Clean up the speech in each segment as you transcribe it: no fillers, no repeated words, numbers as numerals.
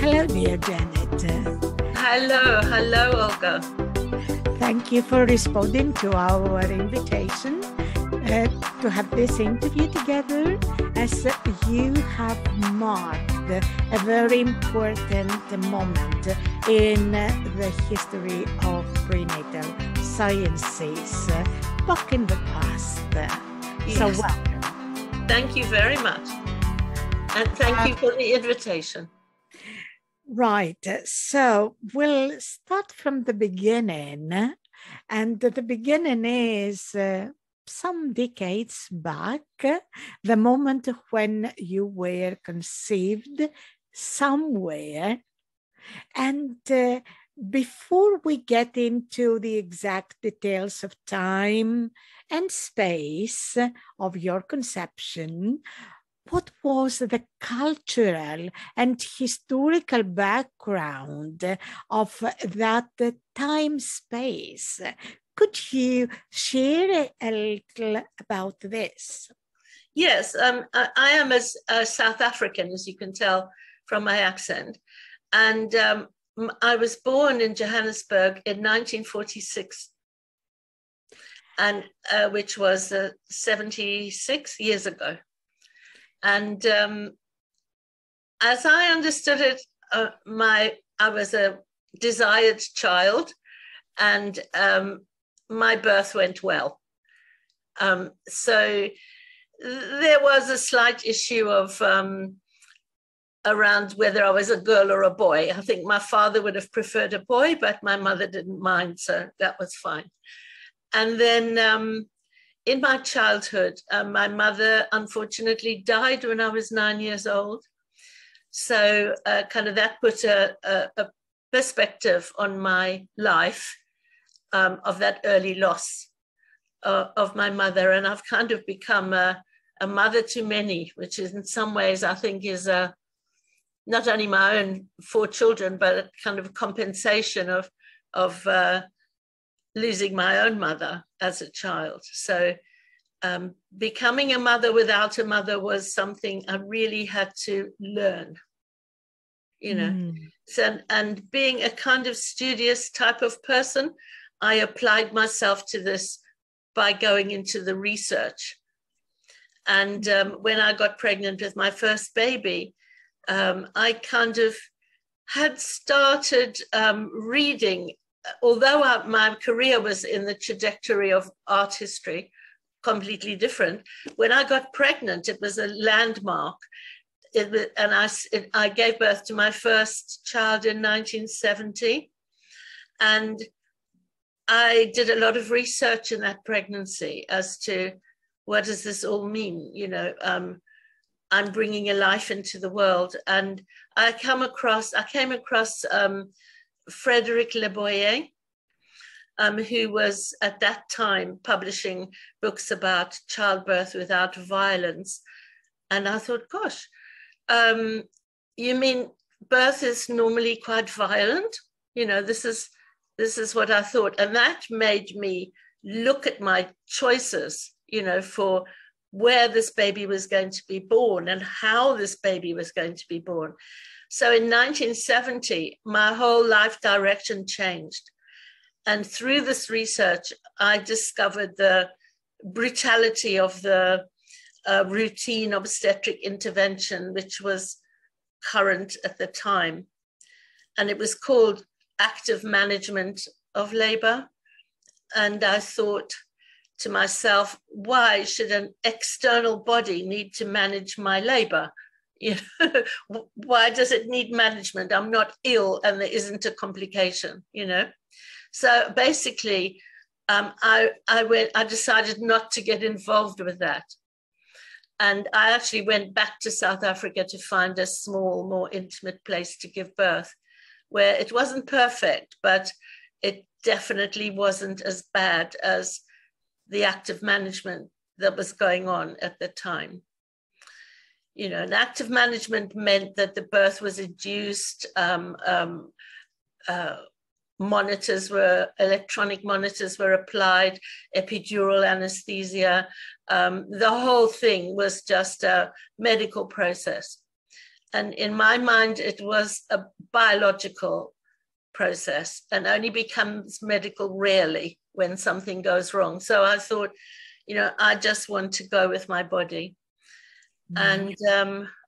Hello, dear Janet. Hello, Olga. Thank you for responding to our invitation to have this interview together, as you have marked a very important moment in the history of prenatal sciences back in the past. Yes. So welcome. Thank you very much. And thank you for the invitation. Right. So we'll start from the beginning. And the beginning is some decades back, the moment when you were conceived somewhere. And before we get into the exact details of time and space of your conception, what was the cultural and historical background of that time space? Could you share a little about this? Yes, I am a South African, as you can tell from my accent. And I was born in Johannesburg in 1946, and which was 76 years ago. And as I understood it, I was a desired child, and my birth went well. So there was a slight issue of around whether I was a girl or a boy. I think my father would have preferred a boy, but my mother didn't mind, so that was fine. And then in my childhood, my mother unfortunately died when I was 9 years old. So kind of that put a perspective on my life of that early loss of my mother. And I've kind of become a mother to many, which is in some ways I think is not only my own 4 children, but a kind of compensation of losing my own mother as a child. So becoming a mother without a mother was something I really had to learn, you know. So, and being a kind of studious type of person, I applied myself to this by going into the research. And when I got pregnant with my first baby, I kind of had started reading. Although my career was in the trajectory of art history, completely different, when I got pregnant, it was a landmark. I gave birth to my first child in 1970. And I did a lot of research in that pregnancy as to what does this all mean? You know, I'm bringing a life into the world. And I came across Frederick Le Boyer, who was at that time publishing books about childbirth without violence. And I thought, gosh, you mean birth is normally quite violent? You know, this is what I thought. And that made me look at my choices, you know, for where this baby was going to be born and how this baby was going to be born. So in 1970, my whole life direction changed. And through this research, I discovered the brutality of the routine obstetric intervention, which was current at the time. And it was called active management of labor. And I thought to myself, why should an external body need to manage my labor? You know, why does it need management? I'm not ill and there isn't a complication, you know? So basically, I decided not to get involved with that. And I actually went back to South Africa to find a small, more intimate place to give birth, where it wasn't perfect, but it definitely wasn't as bad as the active management that was going on at the time. You know, and active management meant that the birth was induced, electronic monitors were applied, epidural anesthesia. The whole thing was just a medical process. And in my mind, it was a biological process and only becomes medical rarely when something goes wrong. So I thought, I just want to go with my body. And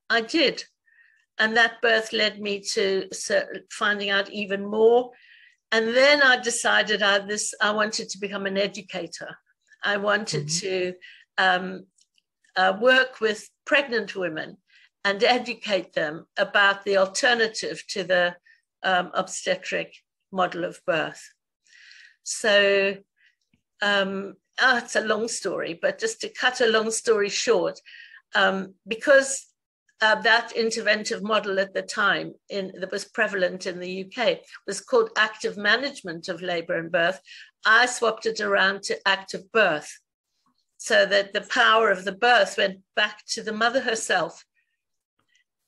I did. And that birth led me to finding out even more. And then I decided I wanted to become an educator. I wanted to work with pregnant women and educate them about the alternative to the obstetric model of birth. So it's a long story, but just to cut a long story short, because that interventive model at the time that was prevalent in the UK was called active management of labor and birth, I swapped it around to active birth, so that the power of the birth went back to the mother herself.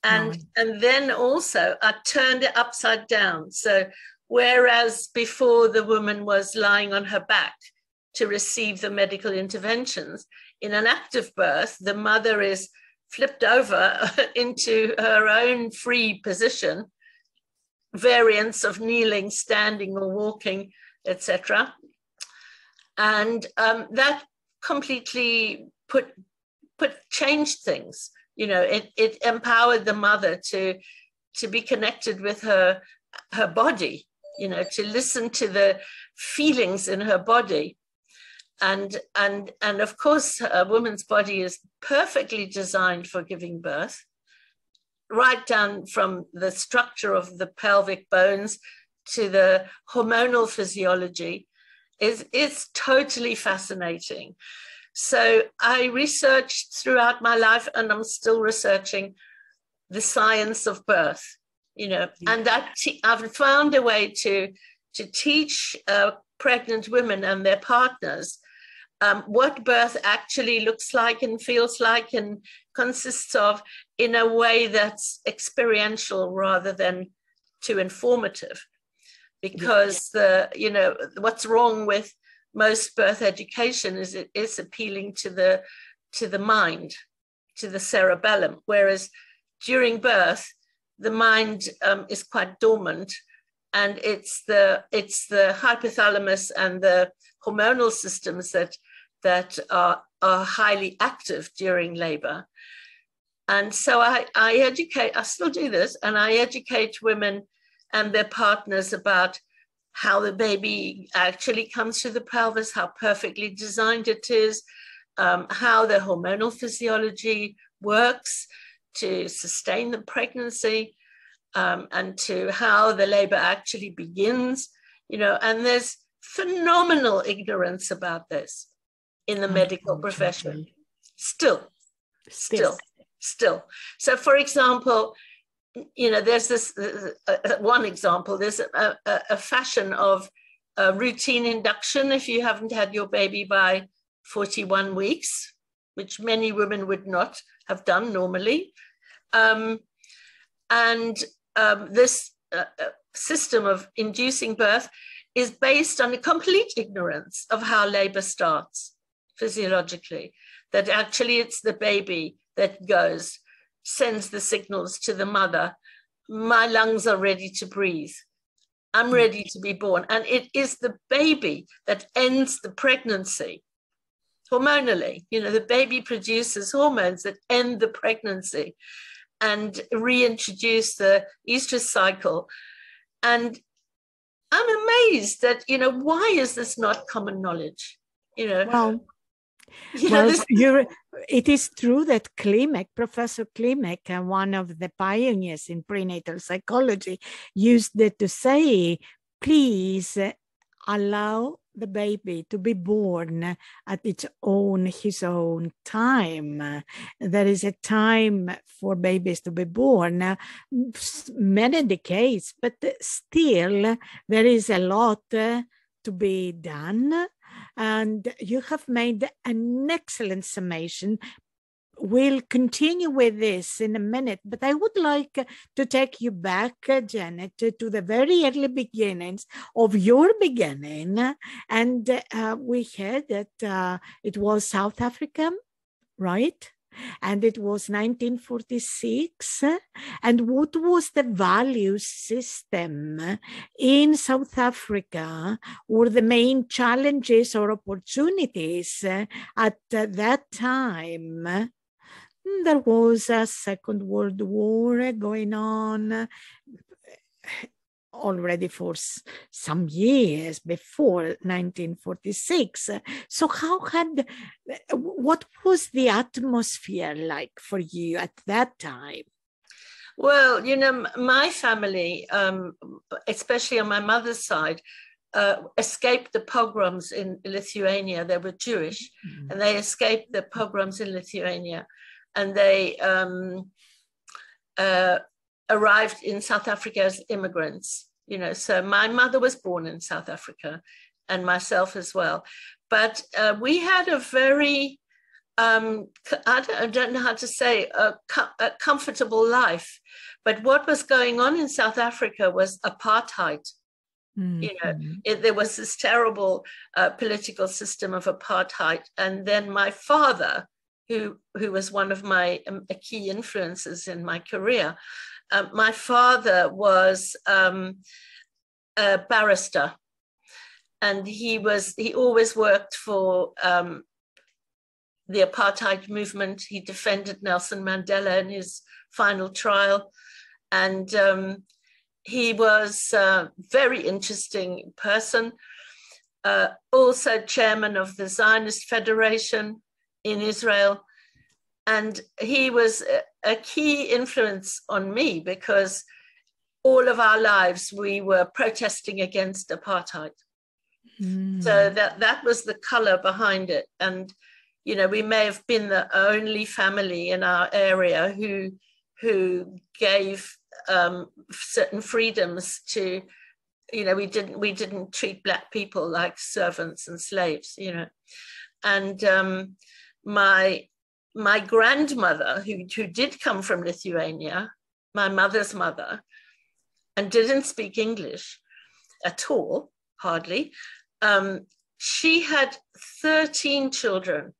And then also I turned it upside down. So whereas before the woman was lying on her back to receive the medical interventions, in an active birth, the mother is flipped over into her own free position, variants of kneeling, standing, or walking, etc. And that completely changed things. It empowered the mother to be connected with her body, to listen to the feelings in her body. And of course, a woman's body is perfectly designed for giving birth, right down from the structure of the pelvic bones to the hormonal physiology. It's totally fascinating. So I researched throughout my life, and I'm still researching the science of birth, and I've found a way to teach pregnant women and their partners what birth actually looks like and feels like and consists of, in a way that's experiential rather than too informative. Because what's wrong with most birth education is it is appealing to the mind, to the cerebellum, whereas during birth the mind is quite dormant, and it's the hypothalamus and the hormonal systems that are highly active during labor. And so I still do this, and I educate women and their partners about how the baby actually comes through the pelvis, how perfectly designed it is, how the hormonal physiology works to sustain the pregnancy, and to how the labor actually begins, and there's phenomenal ignorance about this in the medical profession. Still. So for example, there's this one example, there's a fashion of routine induction if you haven't had your baby by 41 weeks, which many women would not have done normally. This system of inducing birth is based on a complete ignorance of how labor starts physiologically, that actually it's the baby that sends the signals to the mother. My lungs are ready to breathe. I'm ready to be born. And it is the baby that ends the pregnancy hormonally. The baby produces hormones that end the pregnancy and reintroduce the estrous cycle. And I'm amazed that, why is this not common knowledge? It is true that Professor Klimek, one of the pioneers in prenatal psychology, used it to say, please allow the baby to be born at his own time. There is a time for babies to be born, many decades, but still there is a lot to be done. And you have made an excellent summation. We'll continue with this in a minute, but I would like to take you back, Janet, to the very early beginnings of your beginning. And we heard that it was South Africa, right? and it was 1946. And what was the value system in South Africa, or the main challenges or opportunities at that time? There was a Second World War going on already for some years before 1946. So what was the atmosphere like for you at that time? Well, you know, my family, especially on my mother's side, escaped the pogroms in Lithuania. They were Jewish, and they escaped the pogroms in Lithuania, and they arrived in South Africa as immigrants. You know, so my mother was born in South Africa, and myself as well. But we had a very, I don't know how to say, a comfortable life. But what was going on in South Africa was apartheid. You know, there was this terrible political system of apartheid. And then my father, who was one of my key influences in my career, my father was a barrister, and he always worked for the apartheid movement. He defended Nelson Mandela in his final trial, and he was a very interesting person. Also chairman of the Zionist Federation in Israel. And he was a key influence on me, because all of our lives we were protesting against apartheid. So that was the color behind it. And, you know, we may have been the only family in our area who gave certain freedoms to, you know, we didn't treat Black people like servants and slaves, you know. And my grandmother, who did come from Lithuania, my mother's mother, and didn't speak English at all, hardly, she had 13 children.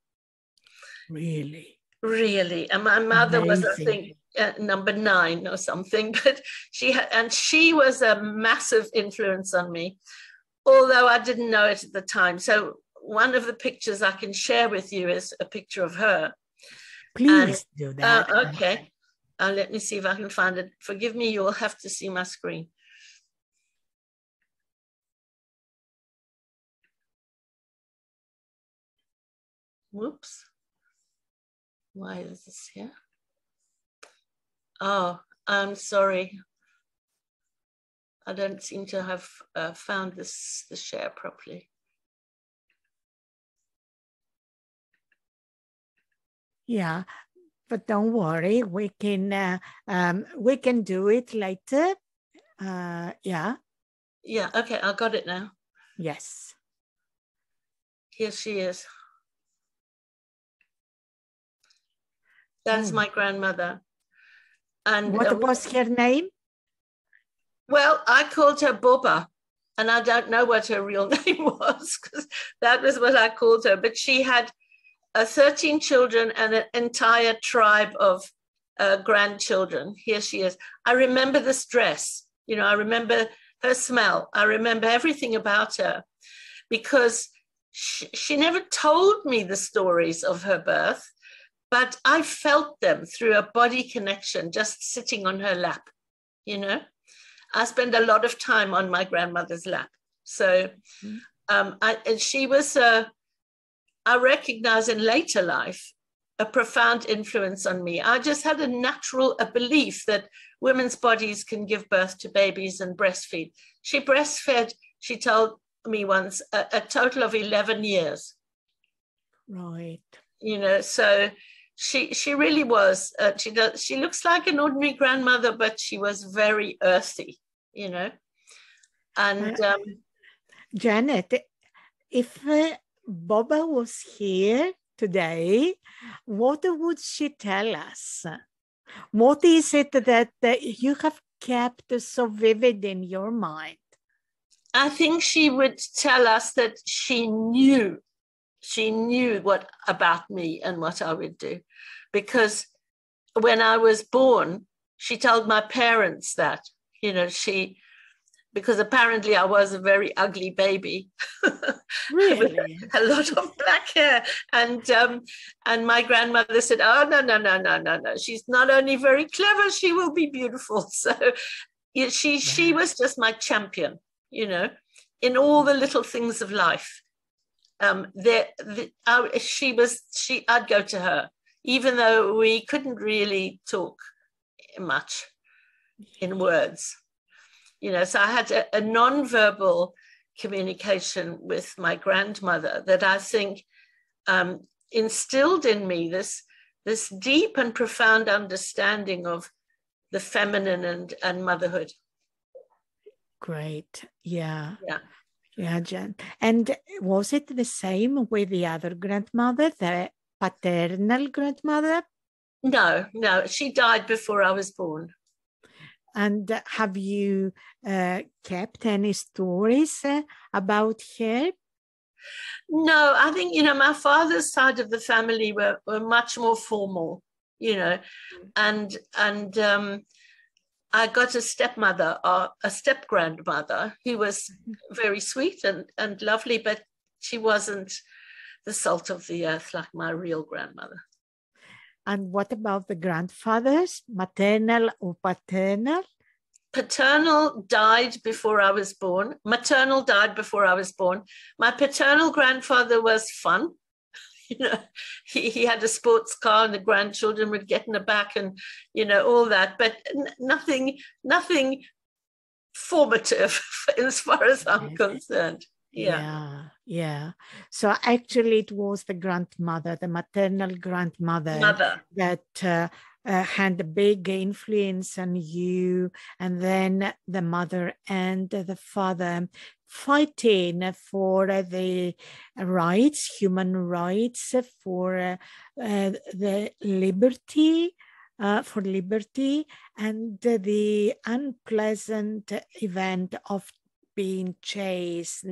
Really? Really. And my mother was, I think, number 9 or something, but she was a massive influence on me, although I didn't know it at the time. So one of the pictures I can share with you is a picture of her. Please do that. Okay. Let me see if I can find it. Forgive me, you'll have to see my screen. Whoops. Why is this here? Oh, I'm sorry. I don't seem to have found the share properly. Yeah, but don't worry, we can do it later. Yeah. Yeah. Okay, I got it now. Yes. Here she is. That's my grandmother. And what was her name? Well, I called her Boba, and I don't know what her real name was, because that was what I called her. But she had 13 children and an entire tribe of grandchildren. Here she is. I remember this dress. You know, I remember her smell. I remember everything about her, because she never told me the stories of her birth, but I felt them through a body connection, just sitting on her lap, you know. I spent a lot of time on my grandmother's lap. So and she was, I recognize in later life, a profound influence on me. I just had a belief that women's bodies can give birth to babies and breastfeed. She breastfed, she told me once, a total of 11 years. Right. You know, so she really was, she looks like an ordinary grandmother, but she was very earthy, you know. And Janet, if Boba was here today, what would she tell us? What is it that you have kept so vivid in your mind? I think she would tell us that she knew what about me and what I would do. because when I was born, she told my parents that, because apparently I was a very ugly baby. Really? With a lot of black hair. And my grandmother said, oh, no. She's not only very clever, she will be beautiful. So she was just my champion, in all the little things of life. I'd go to her, even though we couldn't really talk much in words. So I had a non-verbal communication with my grandmother that I think instilled in me this deep and profound understanding of the feminine and motherhood. Great. Yeah. Yeah. Yeah, Jen. And was it the same with the other grandmother, the paternal grandmother? No, she died before I was born. And have you kept any stories about her? No, I think, my father's side of the family were much more formal, and I got a stepmother or a step grandmother who was very sweet and lovely, but she wasn't the salt of the earth like my real grandmother. And what about the grandfathers, maternal or paternal? Paternal died before I was born. Maternal died before I was born. My paternal grandfather was fun. He had a sports car and the grandchildren would get in the back and, all that, but nothing formative as far as I'm concerned. Yeah. So actually it was the grandmother, the maternal grandmother that had a big influence on you, and then the mother and the father fighting for the rights, human rights, for the liberty, for liberty, and the unpleasant event of being chased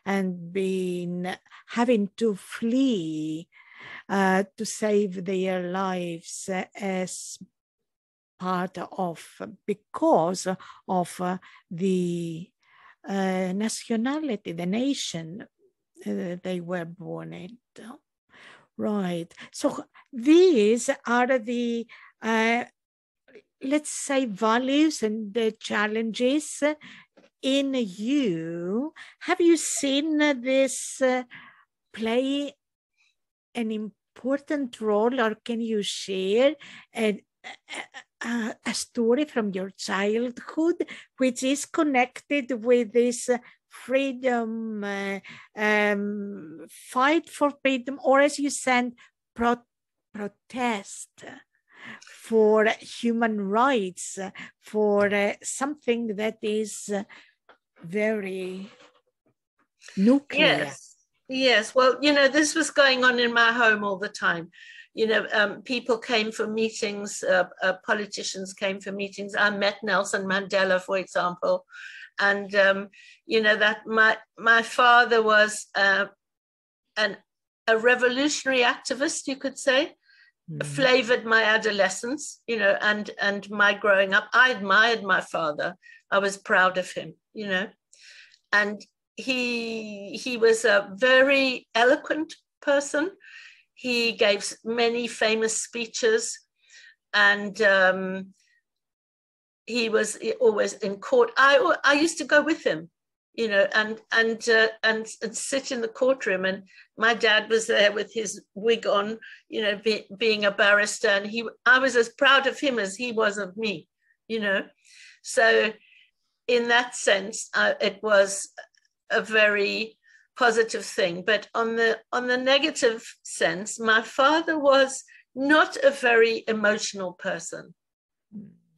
and having to flee to save their lives as part of, because of the nationality, the nation they were born in. Right. So these are the, let's say, values and the challenges in you. Have you seen this play an important role, or can you share a story from your childhood which is connected with this freedom, fight for freedom, or as you said, protest for human rights, for something that is very nuclear? Yes. Well, this was going on in my home all the time. People came for meetings, politicians came for meetings. I met Nelson Mandela, for example. And, that my father was a revolutionary activist, you could say, flavored my adolescence, and my growing up. I admired my father. I was proud of him, and he was a very eloquent person. He gave many famous speeches, and he was always in court. I used to go with him, and sit in the courtroom. And my dad was there with his wig on, being a barrister, and I was as proud of him as he was of me, So in that sense, it was a very positive thing. But on the negative sense, my father was not a very emotional person.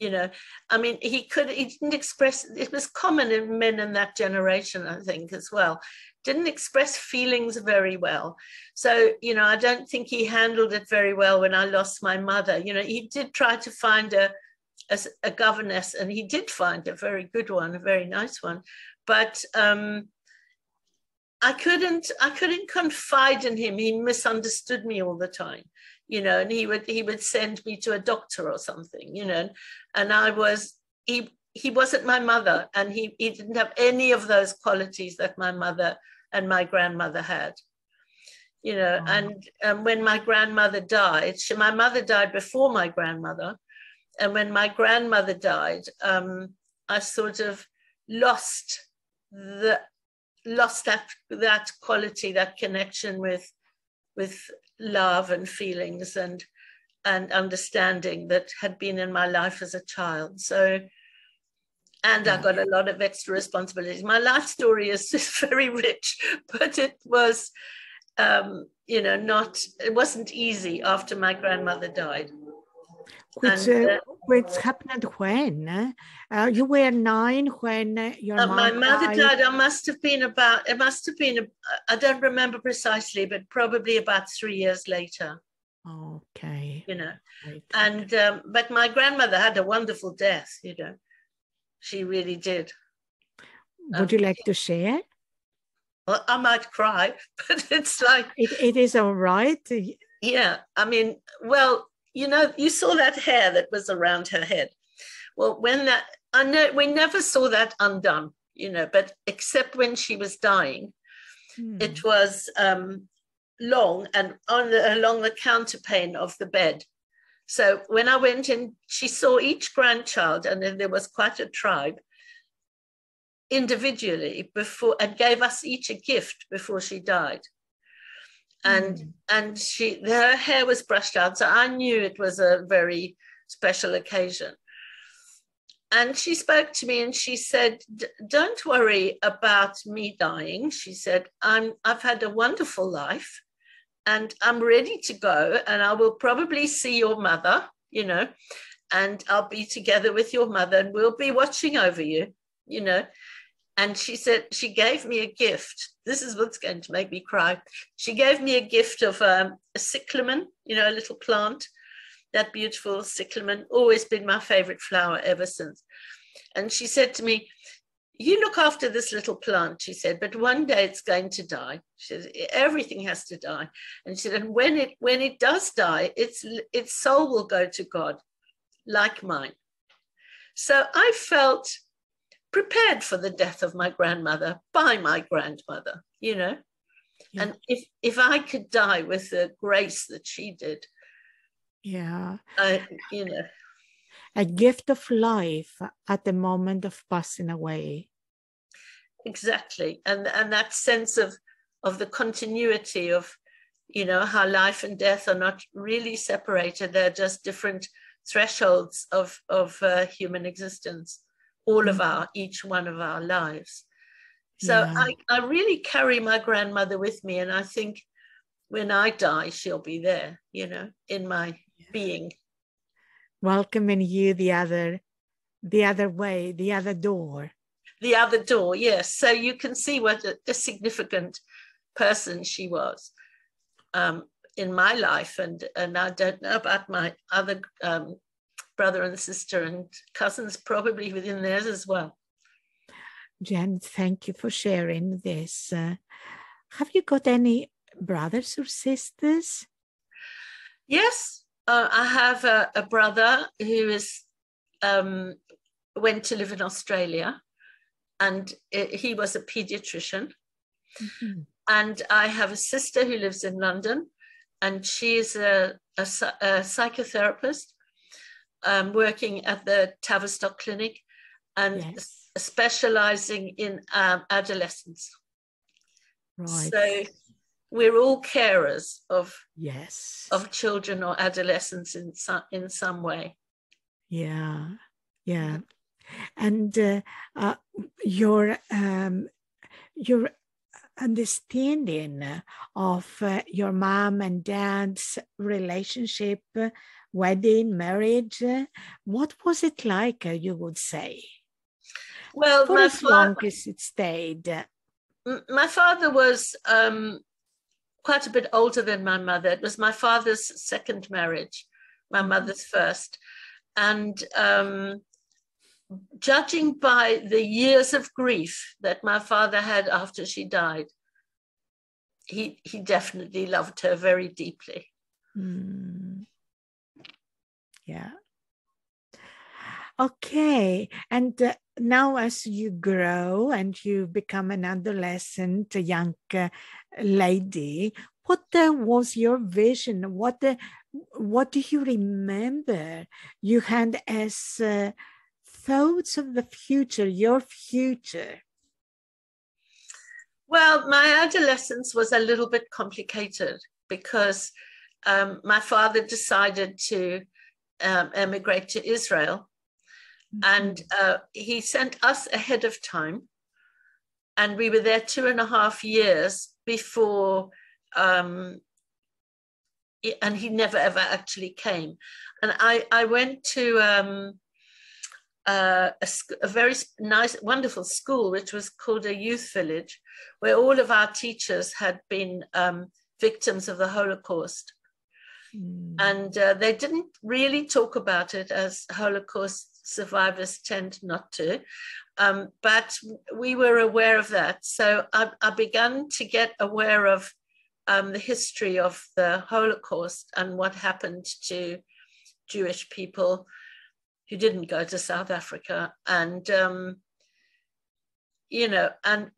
I mean, he didn't express, it was common in men in that generation, I think, as well, didn't express feelings very well. So, I don't think he handled it very well when I lost my mother. He did try to find a governess, and he did find a very good one, a very nice one. But I couldn't confide in him. He misunderstood me all the time. you know, and he would send me to a doctor or something, you know, and he wasn't my mother, and he didn't have any of those qualities that my mother and my grandmother had, you know. And when my grandmother died, my mother died before my grandmother, and when my grandmother died, I sort of lost that quality, that connection with love and feelings and understanding that had been in my life as a child. So, and I got a lot of extra responsibilities. My life story is just very rich, but it was, you know, it wasn't easy after my grandmother died. Which happened when? You were 9 when your mom my mother died? died. It must have been, I don't remember precisely, but probably about 3 years later. Okay. You know, Right. and, but my grandmother had a wonderful death, you know. She really did. Would you like to share? Well, I might cry, but it's like... It is all right. Yeah, I mean, well, you know, you saw that hair that was around her head. Well, I know we never saw that undone, you know, but except when she was dying, it was long and along the counterpane of the bed. So when I went in, she saw each grandchild, and then there was quite a tribe, individually before, and gave us each a gift before she died. And her hair was brushed out, so I knew it was a very special occasion. And she spoke to me and she said, "Don't worry about me dying." She said, I've had a wonderful life, and I'm ready to go, and I will probably see your mother, you know, and I'll be together with your mother, and we'll be watching over you, you know. And she said, she gave me a gift. This is what's going to make me cry. She gave me a gift of a cyclamen, you know, a little plant, that beautiful cyclamen, always been my favorite flower ever since. And she said to me, "You look after this little plant," she said, "but one day it's going to die." She said, "Everything has to die." And she said, "And when it does die, its soul will go to God, like mine." So I felt prepared for the death of my grandmother by my grandmother, you know. Yeah. And if I could die with the grace that she did, you know, a gift of life at the moment of passing away. Exactly. And that sense of the continuity of, you know, how life and death are not really separated. They're just different thresholds of human existence, each one of our lives. So I really carry my grandmother with me, and I think when I die, she'll be there, you know, in my being. Welcoming you the other way, the other door. The other door, yes. So you can see what a significant person she was in my life, and I don't know about my other brother and sister and cousins, probably within theirs as well. Jen, thank you for sharing this. Have you got any brothers or sisters? Yes, I have a brother who went to live in Australia, and he was a pediatrician. Mm-hmm. And I have a sister who lives in London, and she is a psychotherapist working at the Tavistock Clinic, and specializing in adolescence. Right. So we're all carers of children or adolescents in some way. Yeah. And your understanding of your mom and dad's relationship, wedding, marriage, what was it like, you would say? Well, for as long as it stayed. My father was quite a bit older than my mother. It was my father's second marriage, my mother's first. And judging by the years of grief that my father had after she died, he definitely loved her very deeply. Mm. Yeah. Okay. And now, as you grow and you become an adolescent, a young lady, what was your vision? What do you remember you had as thoughts of the future, your future? Well, my adolescence was a little bit complicated because my father decided to emigrate to Israel, and he sent us ahead of time, and we were there 2.5 years before, and he never ever actually came. And I went to a very nice, wonderful school, which was called a youth village, where all of our teachers had been victims of the Holocaust. And they didn't really talk about it, as Holocaust survivors tend not to. But we were aware of that. So I began to get aware of the history of the Holocaust and what happened to Jewish people who didn't go to South Africa. And,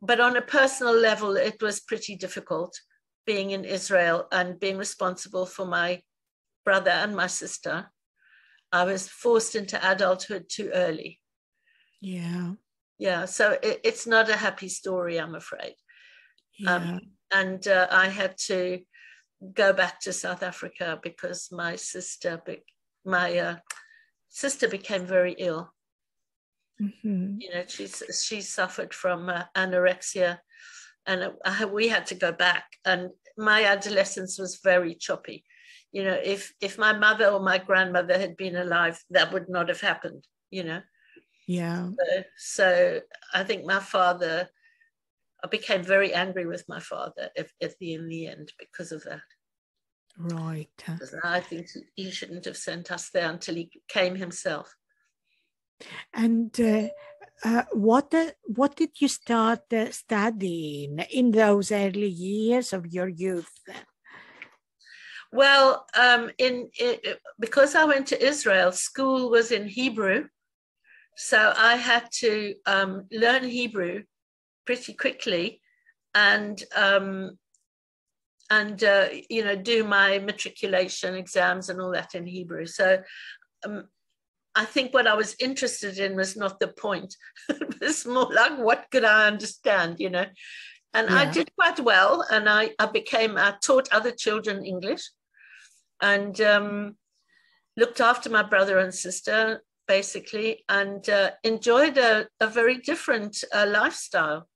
but on a personal level, it was pretty difficult being in Israel and being responsible for my brother and my sister. I was forced into adulthood too early. Yeah. Yeah, so it's not a happy story, I'm afraid. Yeah. And I had to go back to South Africa because my sister became very ill. She suffered from anorexia, and we had to go back. And my adolescence was very choppy. If my mother or my grandmother had been alive, that would not have happened. Yeah. So I think I became very angry with my father in the end because of that. Right. I think he shouldn't have sent us there until he came himself. And what did you start studying in those early years of your youth? Well, because I went to Israel, school was in Hebrew, so I had to learn Hebrew pretty quickly, and do my matriculation exams and all that in Hebrew. So I think what I was interested in was not the point. It was more like, what could I understand, And I did quite well, and I taught other children English, and looked after my brother and sister, basically, and enjoyed a very different lifestyle,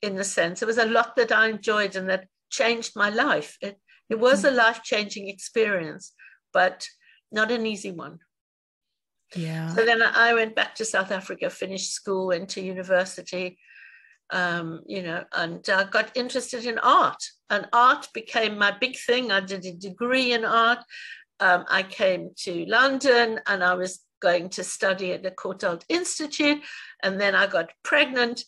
in the sense. There was a lot that I enjoyed and that changed my life. It was a life-changing experience, but not an easy one. Yeah. So then I went back to South Africa, finished school, went to university, and got interested in art. And art became my big thing. I did a degree in art. I came to London, and I was going to study at the Courtauld Institute. And then I got pregnant,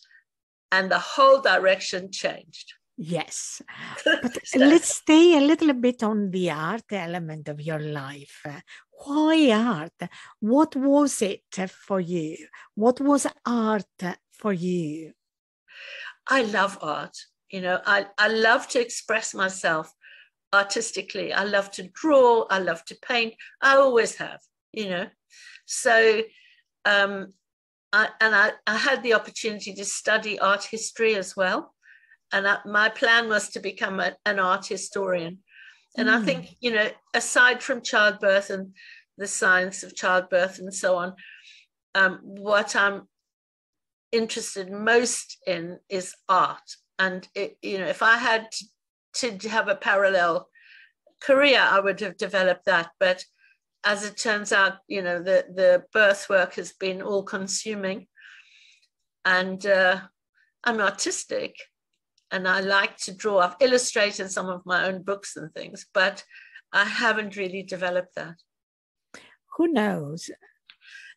and the whole direction changed. Yes. But let's stay a little bit on the art element of your life. Why art? What was it for you? What was art for you? I love art. I love to express myself artistically. I love to draw. I love to paint. I always have, So I had the opportunity to study art history as well. And my plan was to become an art historian. And I think, aside from childbirth and the science of childbirth and so on, what I'm interested most in is art. And, if I had to have a parallel career, I would have developed that. But as it turns out, the birth work has been all consuming. And I'm artistic. And I like to draw. I've illustrated some of my own books and things, but I haven't really developed that. Who knows?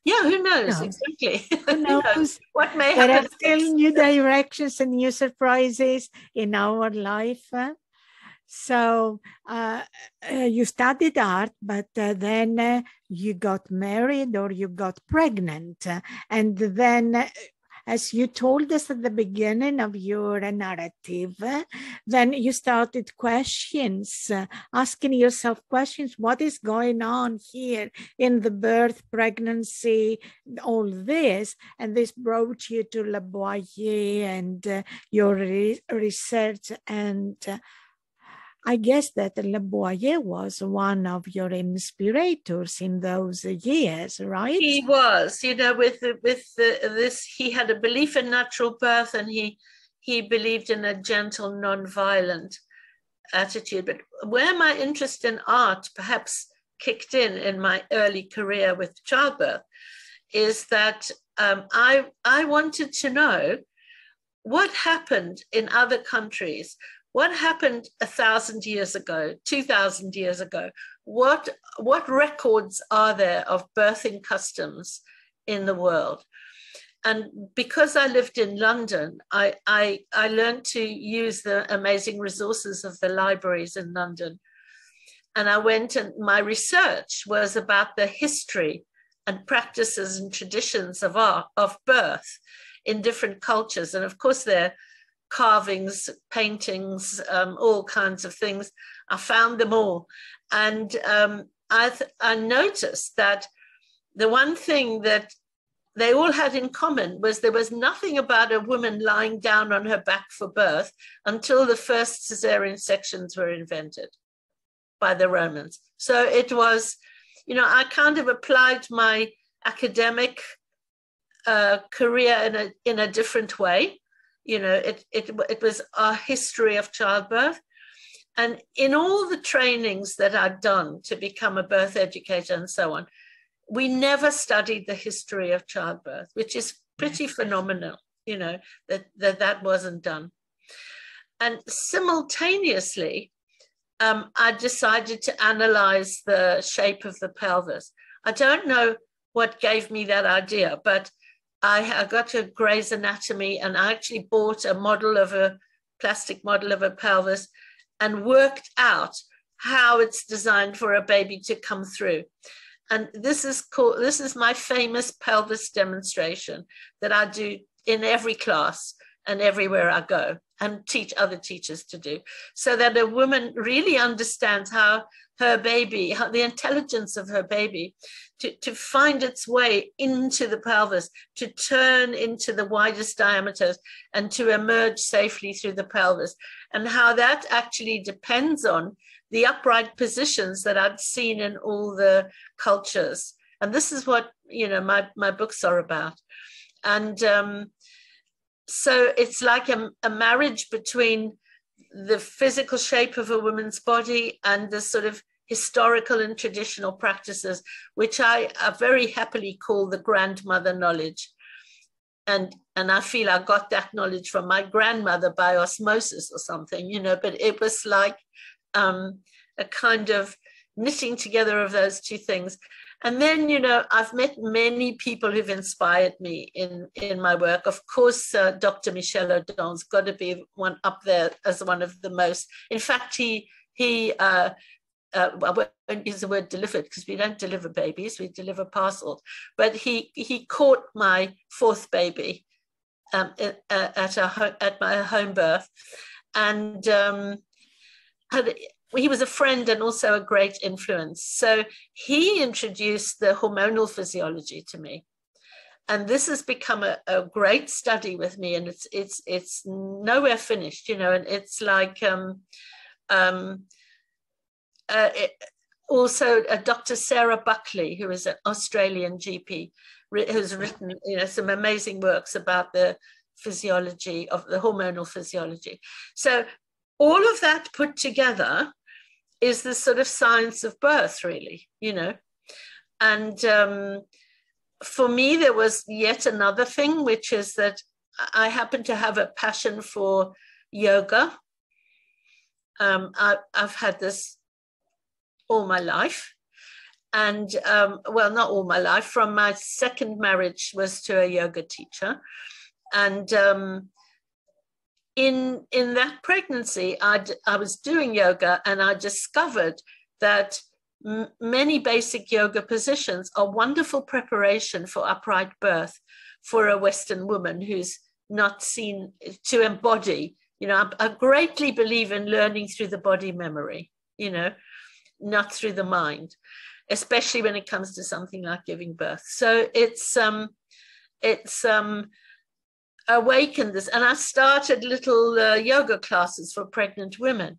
Yeah, who knows? Exactly. Who knows? What may there happen are still new directions and new surprises in our life. So you studied art, but then you got married or you got pregnant. And then, as you told us at the beginning of your narrative, then you started questions, asking yourself questions. What is going on here in the birth, pregnancy, all this? And this brought you to Le Boyer and your research. And I guess that Le Boyer was one of your inspirators in those years, right? He was, with this, he had a belief in natural birth, and he believed in a gentle, non-violent attitude. But where my interest in art perhaps kicked in my early career with childbirth is that I wanted to know what happened in other countries. What happened 1,000 years ago, 2,000 years ago? What records are there of birthing customs in the world? And because I lived in London, I learned to use the amazing resources of the libraries in London. And I went, and my research was about the history and practices and traditions of art, of birth in different cultures. And of course, there carvings, paintings, all kinds of things. I found them all. And I noticed that the one thing that they all had in common was there was nothing about a woman lying down on her back for birth until the first cesarean sections were invented by the Romans. So it was, I kind of applied my academic career in a different way. It was a history of childbirth. And in all the trainings that I'd done to become a birth educator and so on, we never studied the history of childbirth, which is pretty phenomenal, that wasn't done. And simultaneously, I decided to analyze the shape of the pelvis. I don't know what gave me that idea, but I got to Gray's Anatomy, and I actually bought a plastic model of a pelvis and worked out how it's designed for a baby to come through. And this is my famous pelvis demonstration that I do in every class and everywhere I go, and teach other teachers to do, so that a woman really understands how her baby, how the intelligence of her baby, to find its way into the pelvis, to turn into the widest diameters, and to emerge safely through the pelvis, and how that actually depends on the upright positions that I'd seen in all the cultures. And this is what, my books are about. And so it's like a marriage between the physical shape of a woman's body and the sort of historical and traditional practices, which I very happily call the grandmother knowledge. And I feel I got that knowledge from my grandmother by osmosis or something, but it was like a kind of knitting together of those two things. And then, I've met many people who've inspired me in my work. Of course, Dr. Michel Audin's got to be one up there as one of the most. In fact, I won't use the word delivered, because we don't deliver babies, we deliver parcels. But he caught my fourth baby at my home birth, and he was a friend and also a great influence. So he introduced the hormonal physiology to me. And this has become a great study with me, and it's nowhere finished, and it's like also Dr. Sarah Buckley, who is an Australian GP, who's written some amazing works about the physiology of the hormonal physiology. So all of that put together is the sort of science of birth, really, And for me, there was yet another thing, which is that I happen to have a passion for yoga. I've had this all my life. And well, not all my life. From my second marriage was to a yoga teacher. And in that pregnancy, I was doing yoga, and I discovered that many basic yoga positions are wonderful preparation for upright birth for a Western woman who's not seen to embody. I greatly believe in learning through the body memory, not through the mind, especially when it comes to something like giving birth. So it's awakened this, and I started little yoga classes for pregnant women,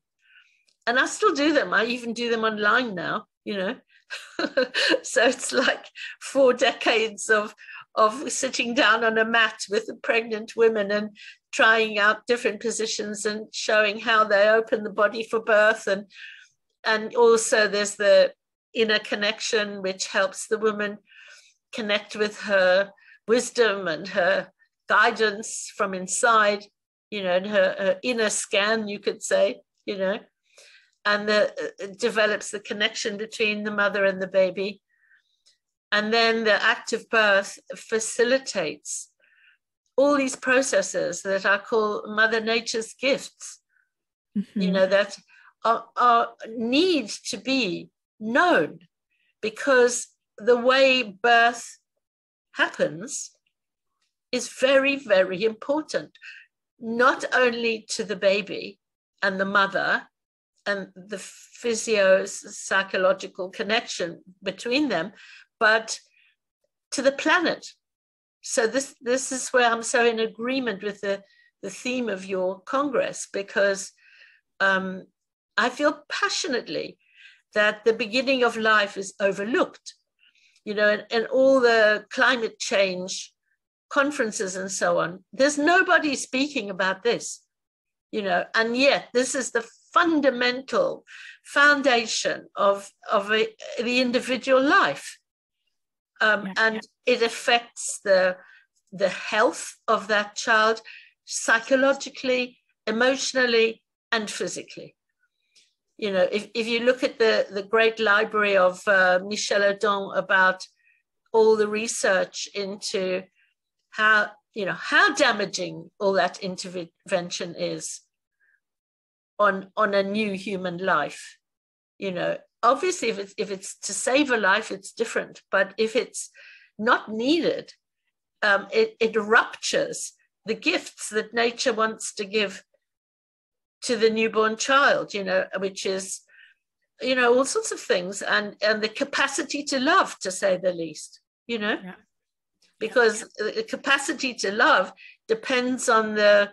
and I still do them. I even do them online now, So it's like 4 decades of sitting down on a mat with the pregnant women and trying out different positions and showing how they open the body for birth. And also there's the inner connection, which helps the woman connect with her wisdom and her guidance from inside, and her inner scan, you could say, and it develops the connection between the mother and the baby. And then the act of birth facilitates all these processes that I call Mother Nature's gifts, that are need to be known, because the way birth happens is very, very important, not only to the baby and the mother and the physio-psychological connection between them, but to the planet. So this is where I'm so in agreement with the theme of your Congress, because I feel passionately that the beginning of life is overlooked, and all the climate change conferences and so on. There's nobody speaking about this, and yet this is the fundamental foundation of the individual life. And it affects the health of that child psychologically, emotionally, and physically. If you look at the great library of Michel Odon about all the research into how damaging all that intervention is on a new human life. Obviously, if it's to save a life, it's different. But if it's not needed, it ruptures the gifts that nature wants to give to the newborn child, which is, all sorts of things, and the capacity to love, to say the least, because the capacity to love depends on the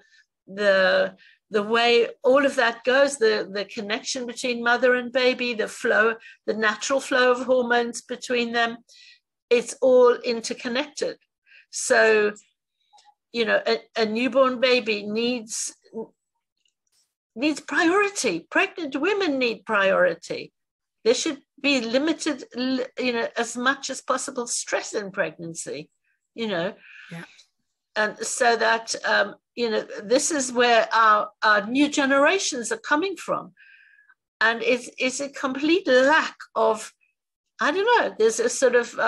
way all of that goes, the connection between mother and baby, the natural flow of hormones between them. It's all interconnected. So, a newborn baby needs priority. Pregnant women need priority. There should be limited, as much as possible stress in pregnancy, And so that, this is where our new generations are coming from. And it's a complete lack of, I don't know, there's a sort of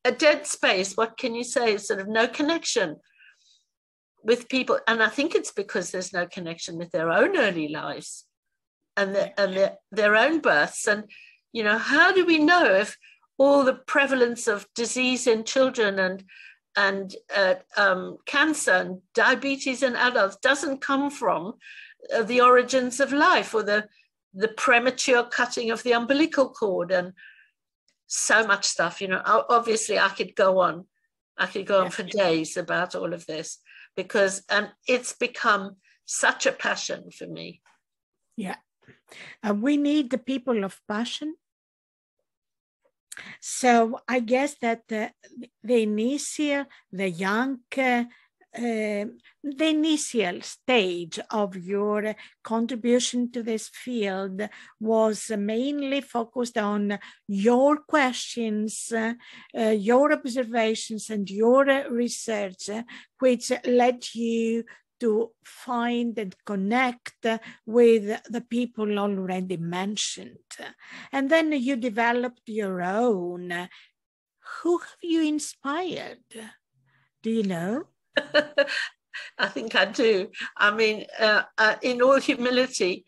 a dead space. What can you say? Sort of no connection with people. And I think it's because there's no connection with their own early lives and their own births. And, how do we know if all the prevalence of disease in children and cancer and diabetes in adults doesn't come from the origins of life, or the premature cutting of the umbilical cord, and so much stuff? Obviously I could go on for days about all of this, because it's become such a passion for me. We need the people of passion. So I guess that the initial stage of your contribution to this field was mainly focused on your questions, your observations, and your research, which led you to find and connect with the people already mentioned. And then you developed your own. Who have you inspired? Do you know? I think I do. I mean, in all humility,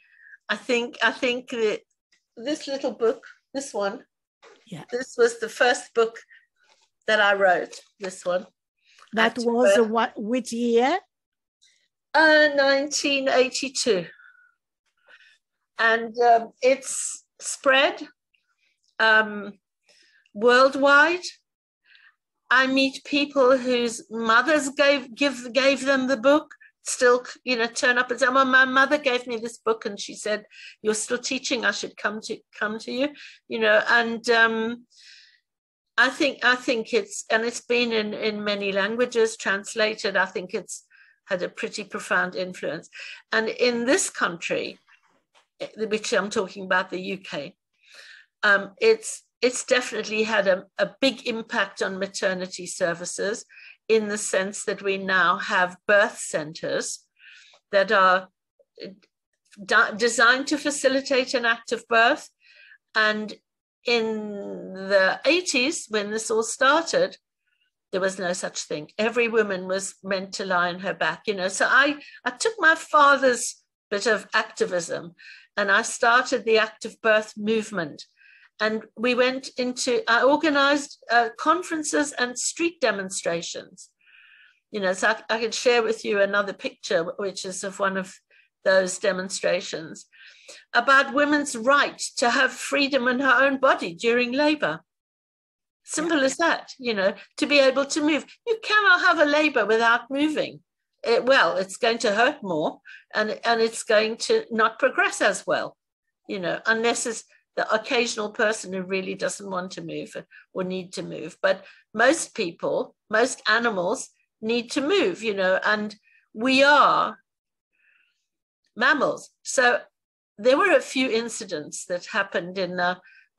I think that this little book, this one, Yeah. this was the first book that I wrote. This one. That was which year? 1982. And it's spread worldwide. I meet people whose mothers gave them the book, still, turn up and say, well, my mother gave me this book and she said, you're still teaching, I should come to you, and I think it's been in many languages translated. I think it's had a pretty profound influence. And in this country, which I'm talking about, the UK, it's definitely had a big impact on maternity services, in the sense that we now have birth centers that are designed to facilitate an active birth. And in the 80s, when this all started, there was no such thing. Every woman was meant to lie on her back, So I took my father's bit of activism and I started the active birth movement. And I organized conferences and street demonstrations, so I could share with you another picture, which is of one of those demonstrations, about women's right to have freedom in her own body during labor. Simple as that, to be able to move. You cannot have a labor without moving. It's going to hurt more, and it's going to not progress as well, unless it's the occasional person who really doesn't want to move or need to move. But most people, most animals need to move, and we are mammals. So there were a few incidents that happened in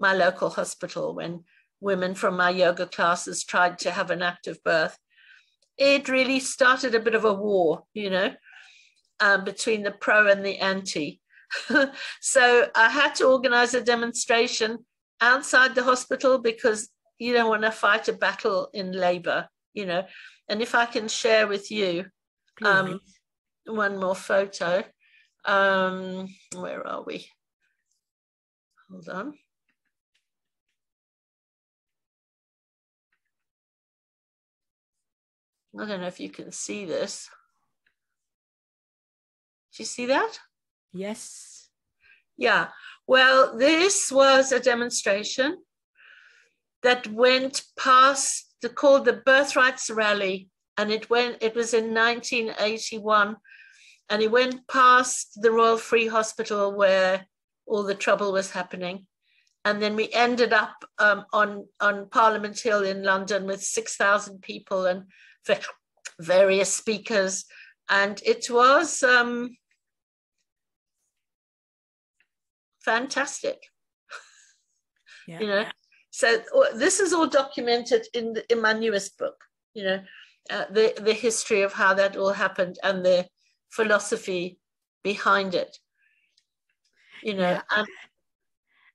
my local hospital when women from my yoga classes tried to have an active birth. It really started a bit of a war, between the pro and the anti. So I had to organize a demonstration outside the hospital, because you don't want to fight a battle in labor, And if I can share with you one more photo. Where are we? Hold on. I don't know if you can see this. Do you see that? Yes. Yeah. Well, this was a demonstration that went past called the Birthrights Rally, and it was in 1981, and it went past the Royal Free Hospital where all the trouble was happening. And then we ended up on Parliament Hill in London with 6,000 people and various speakers. And it was fantastic. Yeah. So this is all documented in my newest book, the history of how that all happened and the philosophy behind it, Yeah.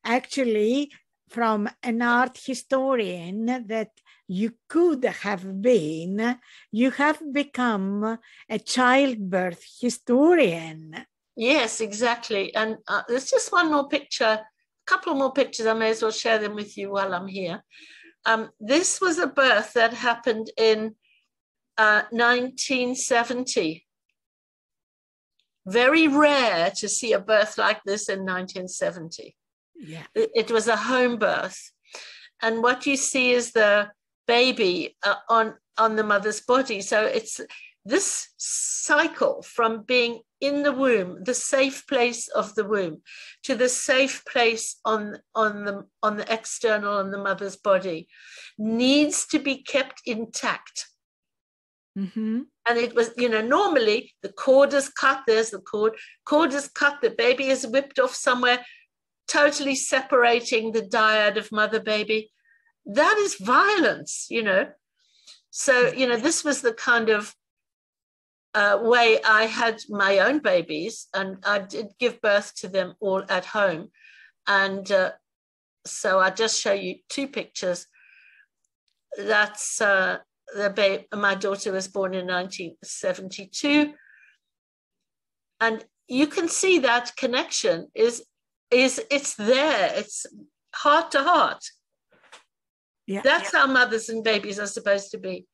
Actually, from an art historian that you could have been, you have become a childbirth historian. Yes, exactly. And there's just one more picture, a couple more pictures. I may as well share them with you while I'm here. This was a birth that happened in 1970. Very rare to see a birth like this in 1970. Yeah. It was a home birth. And what you see is the baby on the mother's body. So it's this cycle from being in the womb, the safe place of the womb, to the safe place on the external, on the mother's body, needs to be kept intact. Mm-hmm. And it was, normally the cord is cut, there's the cord is cut, the baby is whipped off somewhere, totally separating the dyad of mother baby. That is violence, So, this was the kind of way I had my own babies, and I did give birth to them all at home. And so I just show you two pictures. That's my daughter was born in 1972. And you can see that connection is it's there. It's heart to heart. Yeah. That's how mothers and babies are supposed to be.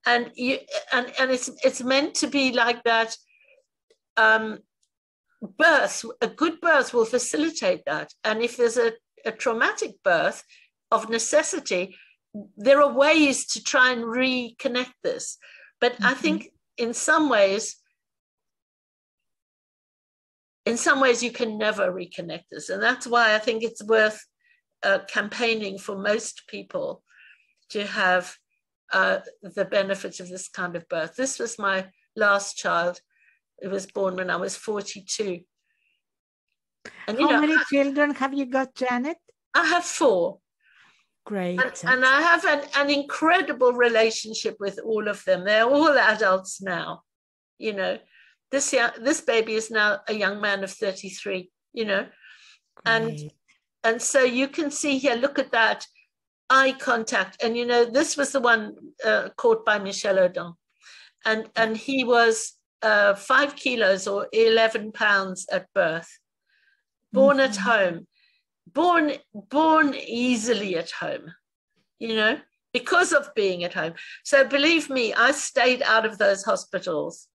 And it's meant to be like that. Birth, a good birth will facilitate that. And if there's a traumatic birth of necessity, there are ways to try and reconnect this. But I think in some ways you can never reconnect this. And that's why I think it's worth campaigning for most people to have the benefits of this kind of birth. This was my last child. It was born when I was 42. And, how many children have you got, Janet? I have 4. Great. And I have an incredible relationship with all of them. They're all adults now. You know, this baby is now a young man of 33, you know. Great. And so you can see here, look at that eye contact. And, you know, this was the one caught by Michel Audin. And he was 5 kilos or 11 pounds at birth, born at home, born easily at home, you know, because of being at home. So believe me, I stayed out of those hospitals.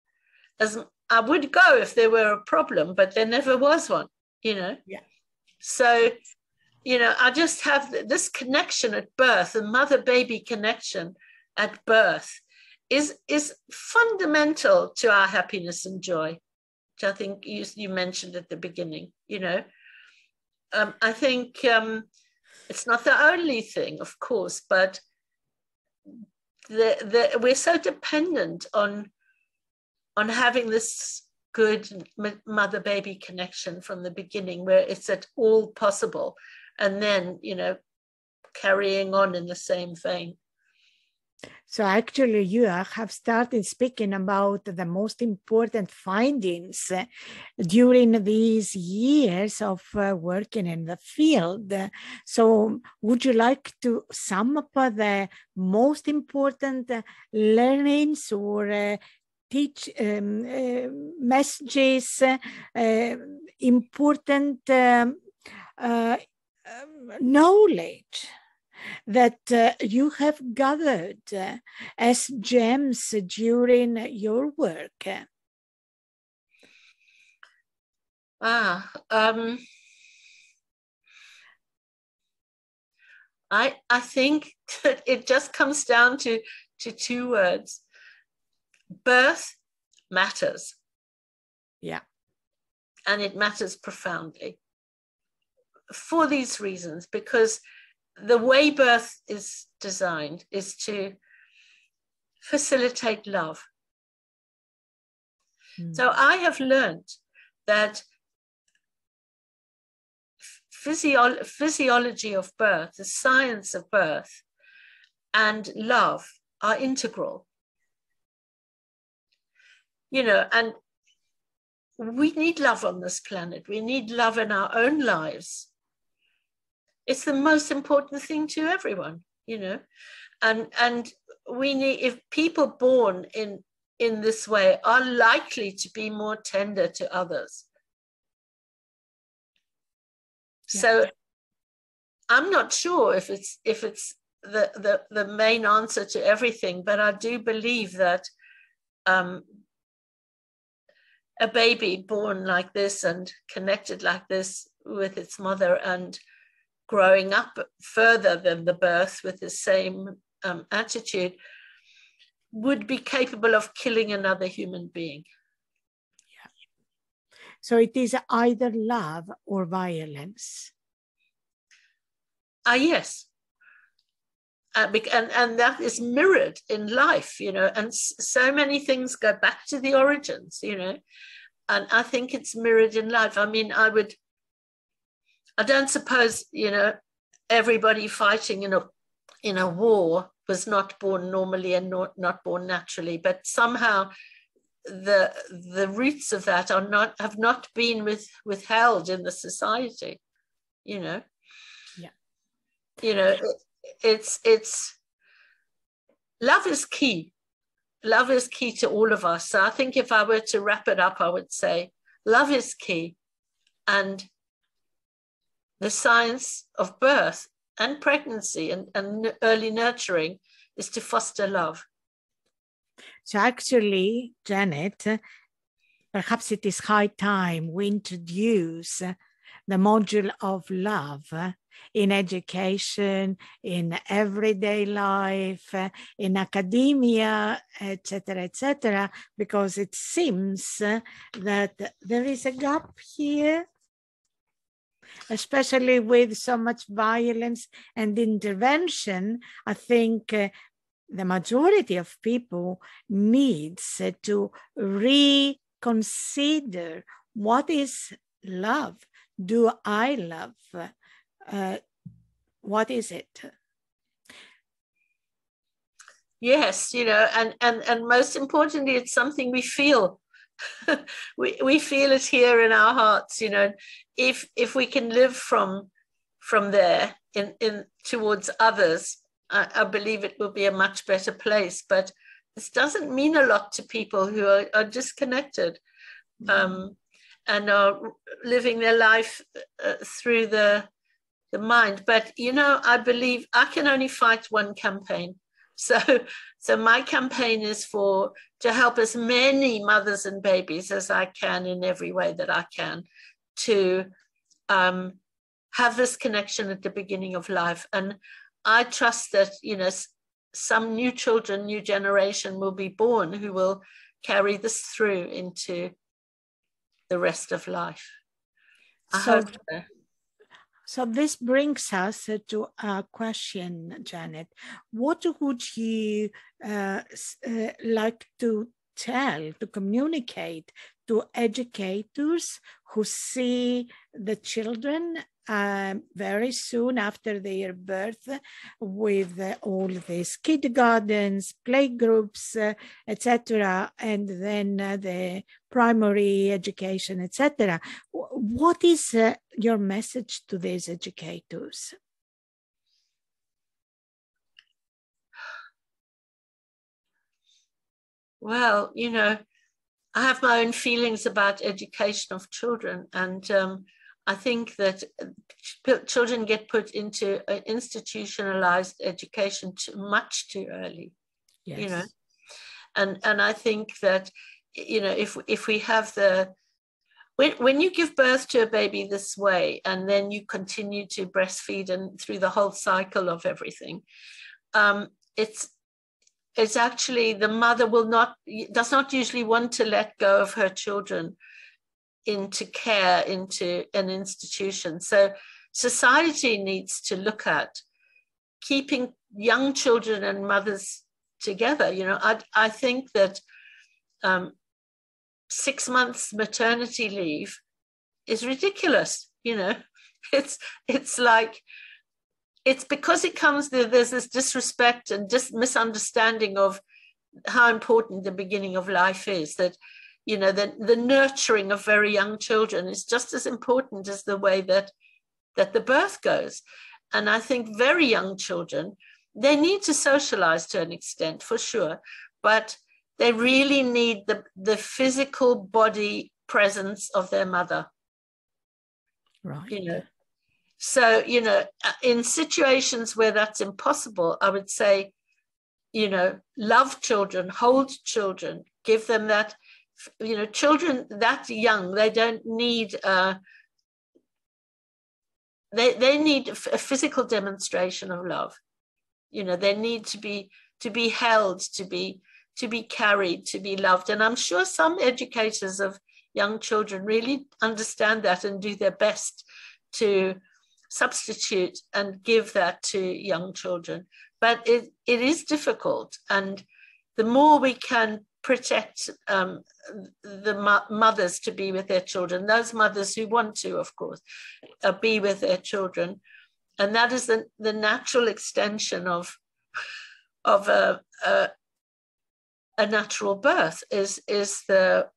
As I would go if there were a problem, but there never was one, you know. Yeah. So, you know, I just have this connection at birth, the mother-baby connection at birth is fundamental to our happiness and joy, which I think you mentioned at the beginning, you know. I think it's not the only thing, of course, but we're so dependent on having this good mother-baby connection from the beginning, where it's at all possible, and then, you know, carrying on in the same vein. So actually, you have started speaking about the most important findings during these years of working in the field. So would you like to sum up the most important learnings or teach messages, important knowledge that you have gathered as gems during your work? I think that it just comes down to 2 words. Birth matters. Yeah. And it matters profoundly for these reasons, because the way birth is designed is to facilitate love. So I have learned that physiology of birth, the science of birth, and love are integral. You know, and we need love on this planet. We need love in our own lives. It's the most important thing to everyone, you know, and we need, if people born in this way are likely to be more tender to others. Yeah. So I'm not sure if it's the main answer to everything, but I do believe that a baby born like this and connected like this with its mother and growing up further than the birth with the same attitude would be capable of killing another human being. Yeah. So it is either love or violence. Yes. And that is mirrored in life, you know, and so many things go back to the origins, you know, and I think it's mirrored in life. I mean, I don't suppose, you know, everybody fighting in a war was not born normally and not born naturally, but somehow the roots of that have not been withheld in the society, you know. Yeah. You know, it's love is key. Love is key to all of us. So I think if I were to wrap it up, I would say love is key. And the science of birth and pregnancy and early nurturing is to foster love. So actually, Janet, perhaps it is high time we introduce the module of love in education, in everyday life, in academia, etc., because it seems that there is a gap here, especially with so much violence and intervention. I think the majority of people needs to reconsider what is love. Do I love? What is it? Yes, and most importantly, it's something we feel. we feel it here in our hearts. If we can live from there in towards others, I believe it will be a much better place. But this doesn't mean a lot to people who are disconnected. And are living their life through the mind. But, I believe I can only fight one campaign. So my campaign is to help as many mothers and babies as I can in every way that I can to have this connection at the beginning of life. And I trust that, some new children, new generation will be born who will carry this through into the rest of life. I hope so. So this brings us to a question, Janet. What would you like to communicate to educators who see the children very soon after their birth with all these kindergartens, playgroups, etc., and then the primary education, etc.? What is your message to these educators? Well, I have my own feelings about education of children, and I think that children get put into an institutionalized education much too early. Yes. And I think that if we have when you give birth to a baby this way, and then you continue to breastfeed and through the whole cycle of everything, it's actually the mother does not usually want to let go of her children into care, into an institution. So society needs to look at keeping young children and mothers together. I think that 6 months maternity leave is ridiculous. It's like, it's because it comes there's this disrespect and just misunderstanding of how important the beginning of life is, that the nurturing of very young children is just as important as the way that the birth goes. And I think very young children, they need to socialize to an extent, for sure, but they really need the physical body presence of their mother. Right. So, in situations where that's impossible, I would say, love children, hold children, give them that, children that young, they don't need, they need a physical demonstration of love. They need to be held, to be carried, to be loved. And I'm sure some educators of young children really understand that and do their best to substitute and give that to young children. But it is difficult. And the more we can protect the mothers to be with their children, those mothers who want to, of course, be with their children. And that is the natural extension of a natural birth, is the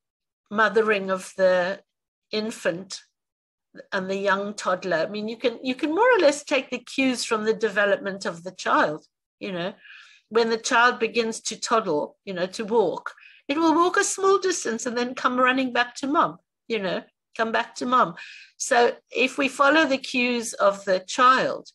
mothering of the infant and the young toddler. I mean, you can more or less take the cues from the development of the child, when the child begins to toddle, to walk, it will walk a small distance and then come running back to mom, come back to mom. So if we follow the cues of the child,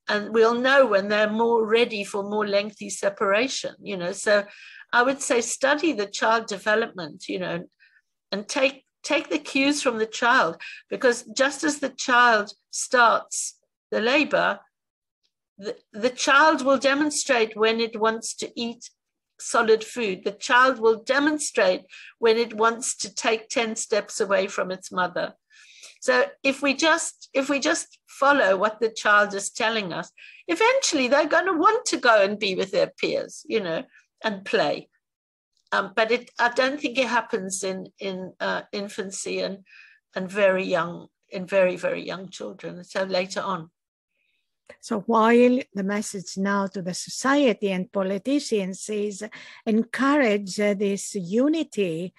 and we'll know when they're more ready for more lengthy separation, So I would say study the child development, and take the cues from the child, because just as the child starts the labor, the child will demonstrate when it wants to eat solid food. The child will demonstrate when it wants to take 10 steps away from its mother. So if we just follow what the child is telling us, eventually they're going to want to go and be with their peers, and play. But I don't think it happens in infancy and very young, in very, very young children. So later on. So while the message now to the society and politicians is encourage this unity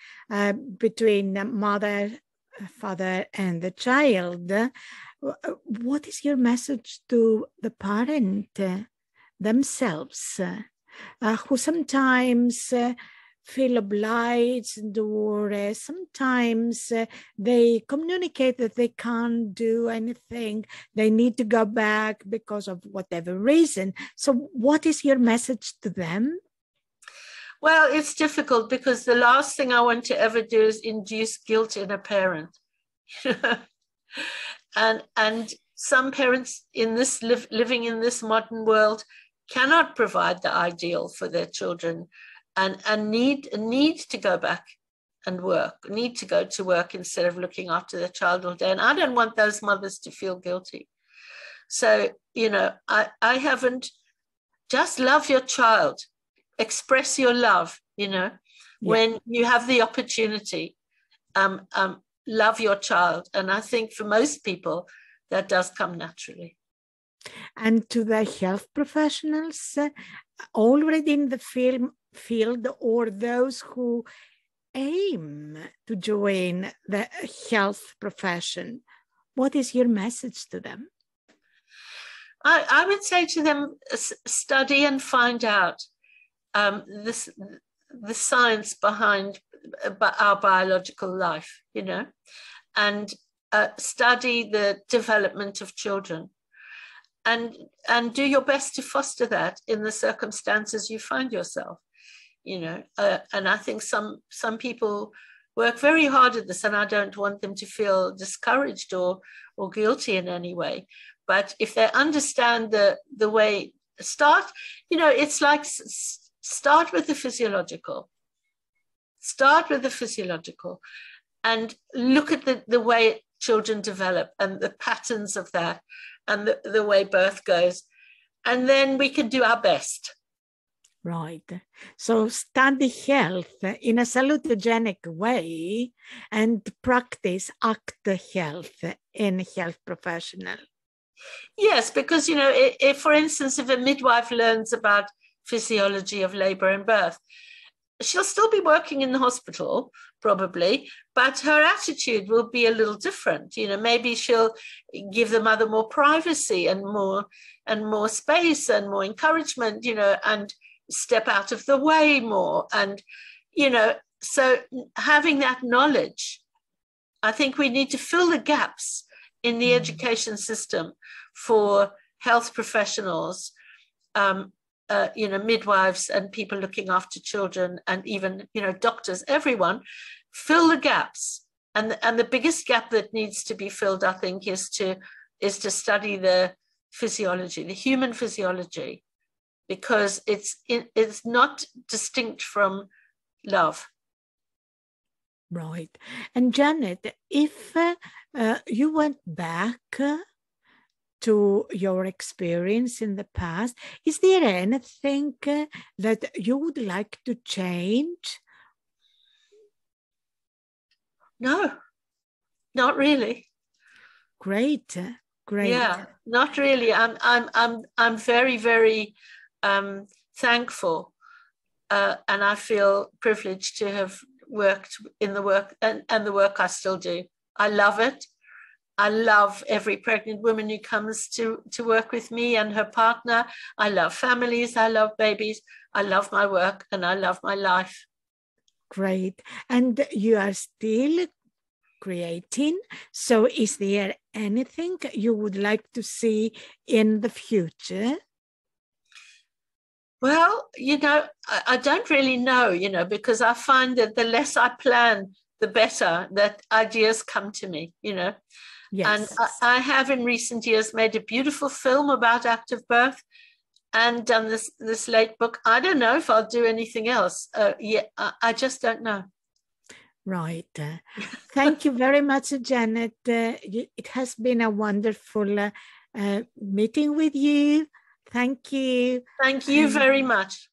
between mother, father, and the child, what is your message to the parent themselves, who sometimes feel obliged, or sometimes they communicate that they can't do anything, they need to go back because of whatever reason. So what is your message to them? Well, it's difficult, because the last thing I want to ever do is induce guilt in a parent. And some parents in this living in this modern world cannot provide the ideal for their children, and need to go back and work, need to go to work instead of looking after their child all day. And I don't want those mothers to feel guilty. So, I haven't, just love your child, express your love, when you have the opportunity, love your child. And I think for most people, that does come naturally. And to the health professionals already in the field, or those who aim to join the health profession, what is your message to them? I would say to them, study and find out the science behind our biological life, and study the development of children, and do your best to foster that in the circumstances you find yourself. And I think some people work very hard at this, and I don't want them to feel discouraged or guilty in any way. But if they understand the way, it's like start with the physiological. Start with the physiological and look at the way children develop and the patterns of that and the way birth goes. And then we can do our best. Right. So study health in a salutogenic way and practice act health in health professional. Yes, because, if, for instance, if a midwife learns about physiology of labor and birth, she'll still be working in the hospital, probably, but her attitude will be a little different. Maybe she'll give the mother more privacy and more space and more encouragement, and step out of the way more. And, so having that knowledge, I think we need to fill the gaps in the education system for health professionals, midwives and people looking after children, and even, doctors, everyone, fill the gaps. And the biggest gap that needs to be filled, I think, is to study the physiology, the human physiology, because it's not distinct from love. Right. And Janet, if you went back to your experience in the past, is there anything that you would like to change? No, not really. Great. Yeah, not really. I'm very, very thankful, and I feel privileged to have worked in the work and the work I still do. I love it. I love every pregnant woman who comes to work with me and her partner. I love families. I love babies. I love my work and I love my life. Great. And you are still creating. So is there anything you would like to see in the future? Well, I don't really know, because I find that the less I plan, the better that ideas come to me, Yes. And I have in recent years made a beautiful film about active birth and done this late book. I don't know if I'll do anything else. I just don't know. Right. Thank you very much, Janet. It has been a wonderful meeting with you. Thank you. Thank you very much.